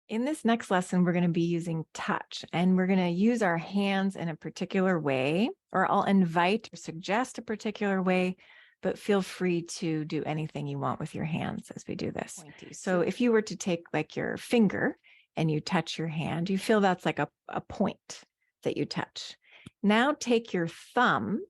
In this next lesson, we're going to be using touch, and we're going to use our hands in a particular way, or I'll invite or suggest a particular way, but feel free to do anything you want with your hands as we do this. So if you were to take like your finger and you touch your hand, you feel that's like a point that you touch. Now take your thumb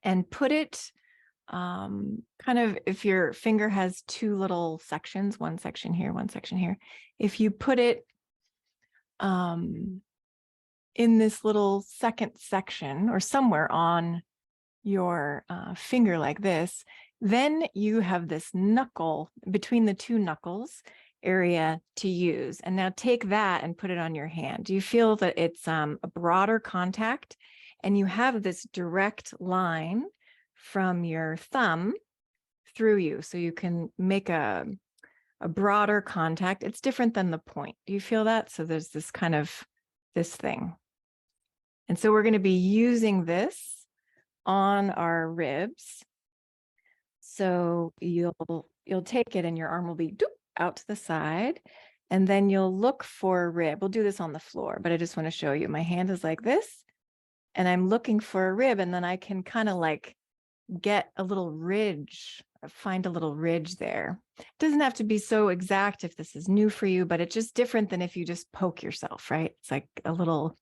and put it kind of, if your finger has two little sections, one section here, one section here, if you put it in this little second section or somewhere on your finger like this, then you have this knuckle between the two knuckles area to use. And now take that and put it on your hand. Do you feel that it's a broader contact and you have this direct line from your thumb through you, so you can make a broader contact? It's different than the point. Do you feel that? So there's this kind of this thing. And so we're going to be using this on our ribs. So you'll take it and your arm will be out to the side, and then you'll look for a rib. We'll do this on the floor, but I just want to show you. My hand is like this, and I'm looking for a rib, and then I can kind of like get a little ridge, find a little ridge there. It doesn't have to be so exact if this is new for you, but it's just different than if you just poke yourself, right? It's like a little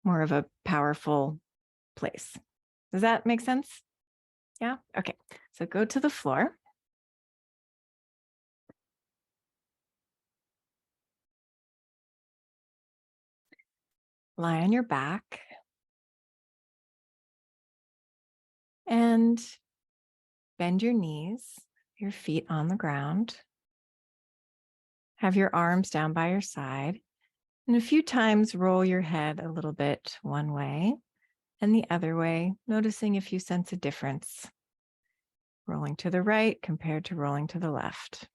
more of a powerful place. Does that make sense? Yeah? Okay. So go to the floor. Lie on your back. And bend your knees, your feet on the ground. Have your arms down by your side. And a few times roll your head a little bit one way and the other way, noticing if you sense a difference. Rolling to the right compared to rolling to the left.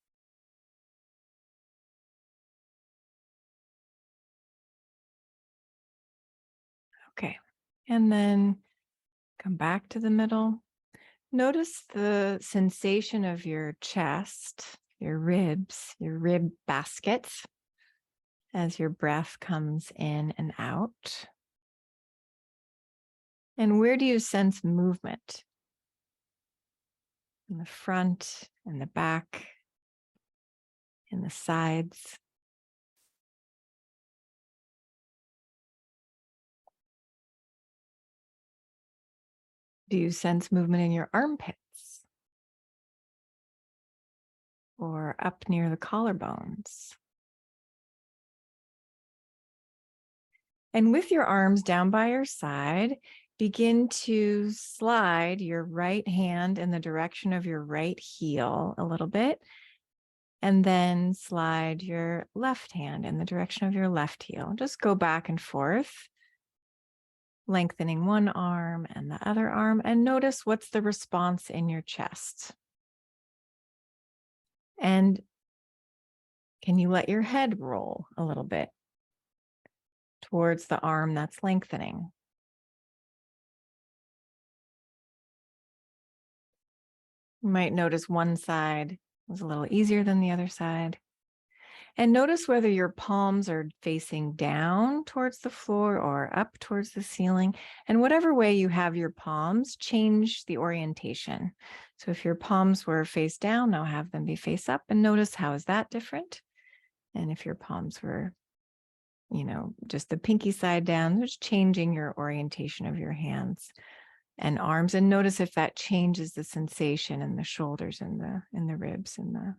Okay, and then come back to the middle. Notice the sensation of your chest, your ribs, your rib basket as your breath comes in and out. And where do you sense movement? In the front, in the back, in the sides. Do you sense movement in your armpits? Or up near the collarbones? And with your arms down by your side, begin to slide your right hand in the direction of your right heel a little bit, and then slide your left hand in the direction of your left heel. Just go back and forth, lengthening one arm and the other arm, and notice what's the response in your chest. And can you let your head roll a little bit towards the arm that's lengthening? You might notice one side was a little easier than the other side. And notice whether your palms are facing down towards the floor or up towards the ceiling. And whatever way you have your palms, change the orientation. So if your palms were face down, now have them be face up, and notice how is that different. And if your palms were, just the pinky side down, just changing your orientation of your hands and arms, and notice if that changes the sensation in the shoulders and the ribs and the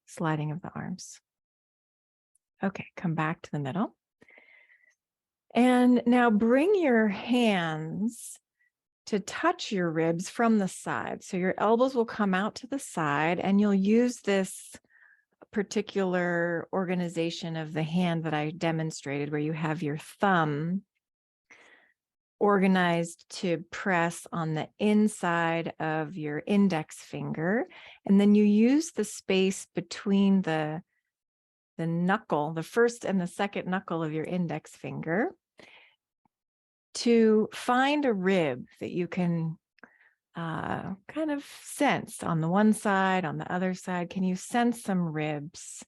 sliding of the arms. Okay, come back to the middle. And now bring your hands to touch your ribs from the side. So your elbows will come out to the side, and you'll use this particular organization of the hand that I demonstrated, where you have your thumb organized to press on the inside of your index finger. And then you use the space between the knuckle, the first and the second knuckle of your index finger, to find a rib that you can kind of sense on the one side, on the other side. Can you sense some ribs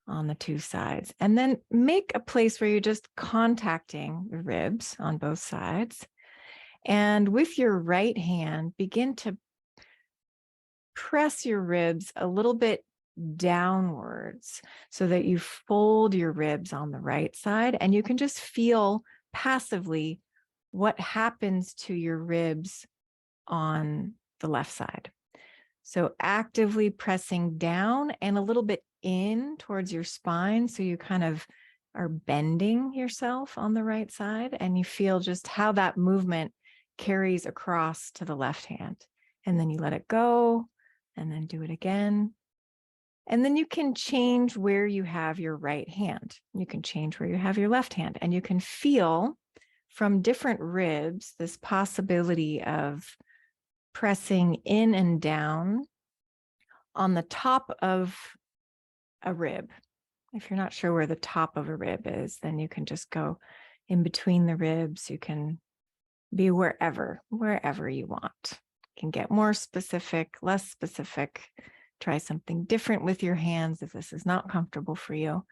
on the two sides. And then make a place where you're just contacting the ribs on both sides. And with your right hand, begin to press your ribs a little bit downwards so that you fold your ribs on the right side, and you can just feel passively what happens to your ribs on the left side. So actively pressing down and a little bit in towards your spine, so you kind of are bending yourself on the right side, and you feel just how that movement carries across to the left hand. And then you let it go, and then do it again. And then you can change where you have your right hand. You can change where you have your left hand, and you can feel from different ribs this possibility of pressing in and down on the top of a rib. If you're not sure where the top of a rib is, then you can just go in between the ribs. You can be wherever you want. You can get more specific, less specific. Try something different with your hands if this is not comfortable for you.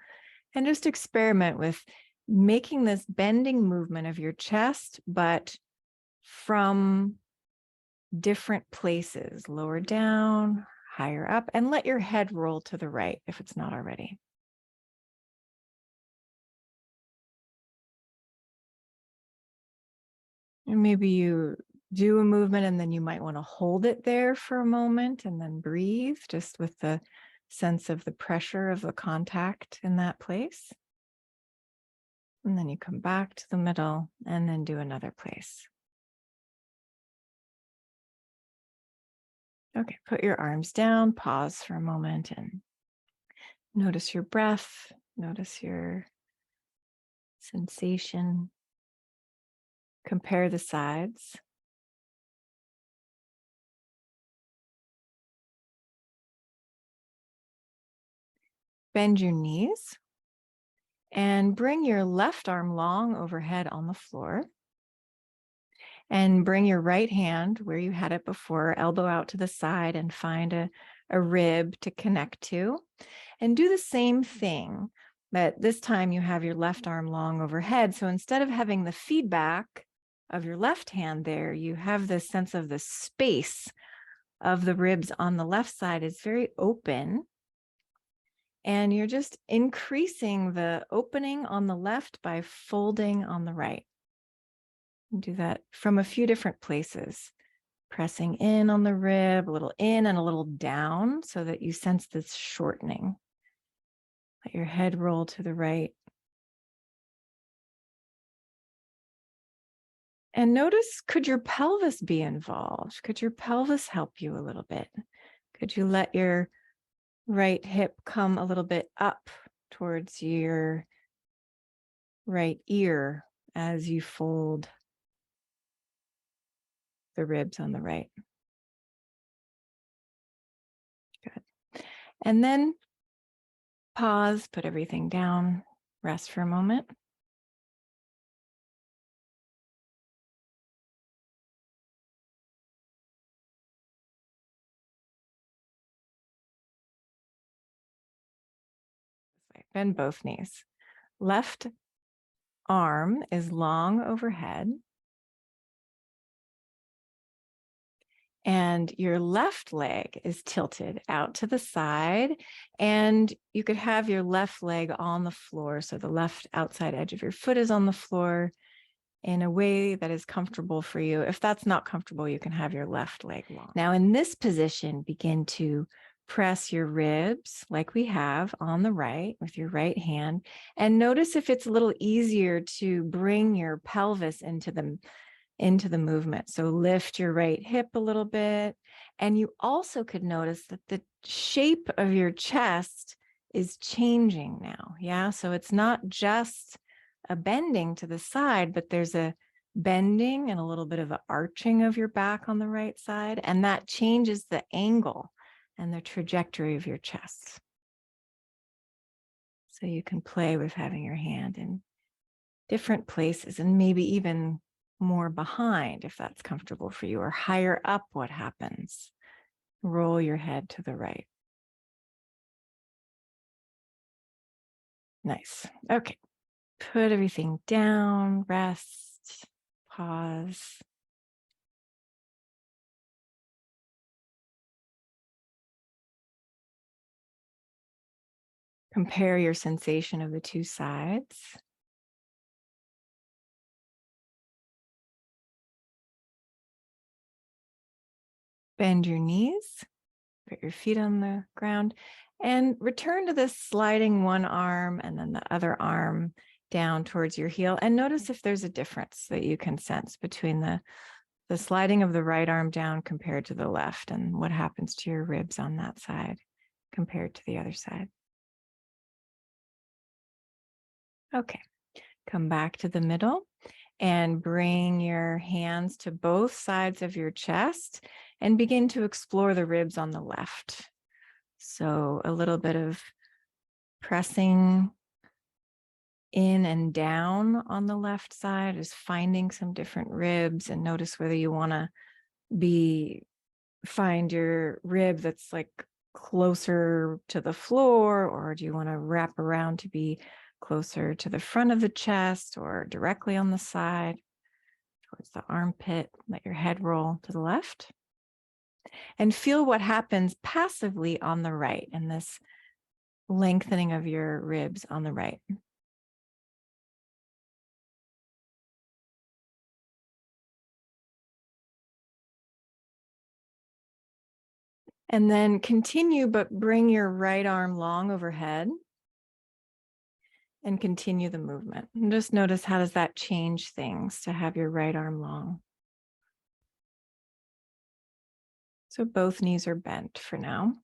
And just experiment with making this bending movement of your chest, but from different places, lower down, higher up, and let your head roll to the right if it's not already. And maybe you do a movement and then you might want to hold it there for a moment and then breathe, just with the sense of the pressure of the contact in that place. And then you come back to the middle and then do another place. Okay, put your arms down, pause for a moment and notice your breath, notice your sensation. Compare the sides. Bend your knees and bring your left arm long overhead on the floor. And bring your right hand where you had it before, elbow out to the side, and find a rib to connect to. And do the same thing, but this time you have your left arm long overhead. So instead of having the feedback of your left hand there, you have this sense of the space of the ribs on the left side is very open. And you're just increasing the opening on the left by folding on the right. Do that from a few different places, pressing in on the rib, a little in and a little down so that you sense this shortening. Let your head roll to the right. And notice, could your pelvis be involved? Could your pelvis help you a little bit? Could you let your right hip come a little bit up towards your right ear as you fold the ribs on the right? Good. And then pause, put everything down, rest for a moment. Bend both knees. Left arm is long overhead. And your left leg is tilted out to the side. And you could have your left leg on the floor. So the left outside edge of your foot is on the floor in a way that is comfortable for you. If that's not comfortable, you can have your left leg long. Now in this position, begin to press your ribs like we have on the right with your right hand. And notice if it's a little easier to bring your pelvis into the movement. So lift your right hip a little bit. And you also could notice that the shape of your chest is changing now. Yeah. So it's not just a bending to the side, but there's a bending and a little bit of an arching of your back on the right side. And that changes the angle and the trajectory of your chest. So you can play with having your hand in different places and maybe even more behind if that's comfortable for you, or higher up. What happens? Roll your head to the right. Nice. Okay. Put everything down, rest, pause. Compare your sensation of the two sides. Bend your knees, put your feet on the ground, and return to this sliding one arm and then the other arm down towards your heel. And notice if there's a difference that you can sense between the sliding of the right arm down compared to the left, and what happens to your ribs on that side compared to the other side. Okay, come back to the middle and bring your hands to both sides of your chest and begin to explore the ribs on the left. So a little bit of pressing in and down on the left side is finding some different ribs, and notice whether you want to find your rib that's like closer to the floor, or do you want to wrap around to be closer to the front of the chest or directly on the side towards the armpit. Let your head roll to the left and feel what happens passively on the right in this lengthening of your ribs on the right. And then continue, but bring your right arm long overhead and continue the movement. And just notice, how does that change things to have your right arm long? So both knees are bent for now.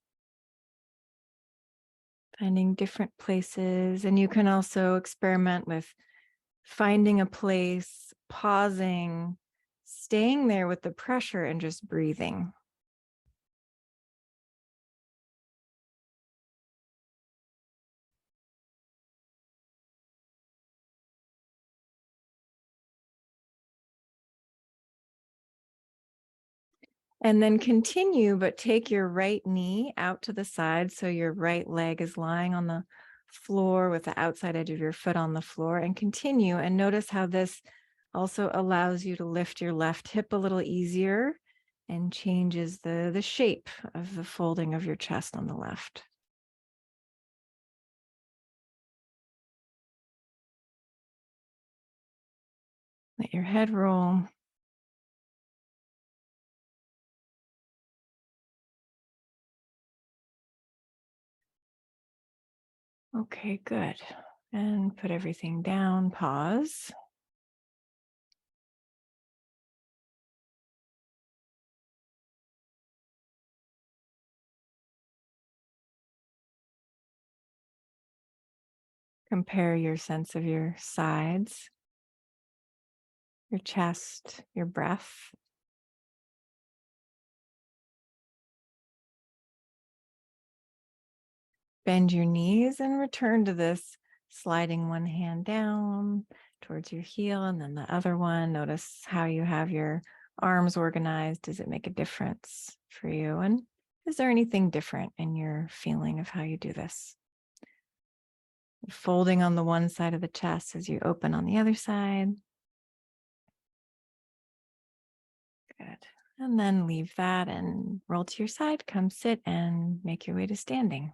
Finding different places. And you can also experiment with finding a place, pausing, staying there with the pressure and just breathing. And then continue, but take your right knee out to the side so your right leg is lying on the floor with the outside edge of your foot on the floor, and continue. And notice how this also allows you to lift your left hip a little easier and changes the shape of the folding of your chest on the left. Let your head roll. Okay, good. And put everything down, pause. Compare your sense of your sides, your chest, your breath. Bend your knees and return to this sliding one hand down towards your heel and then the other one. Notice how you have your arms organized. Does it make a difference for you? And is there anything different in your feeling of how you do this? Folding on the one side of the chest as you open on the other side. Good. And then leave that and roll to your side. Come sit and make your way to standing.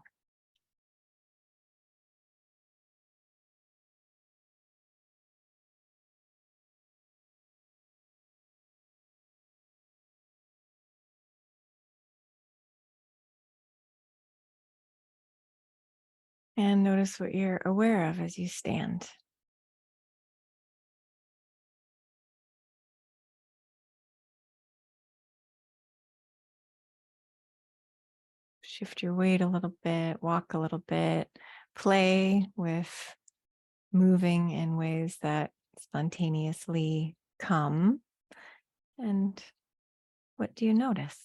And notice what you're aware of as you stand. Shift your weight a little bit, walk a little bit, play with moving in ways that spontaneously come. And what do you notice?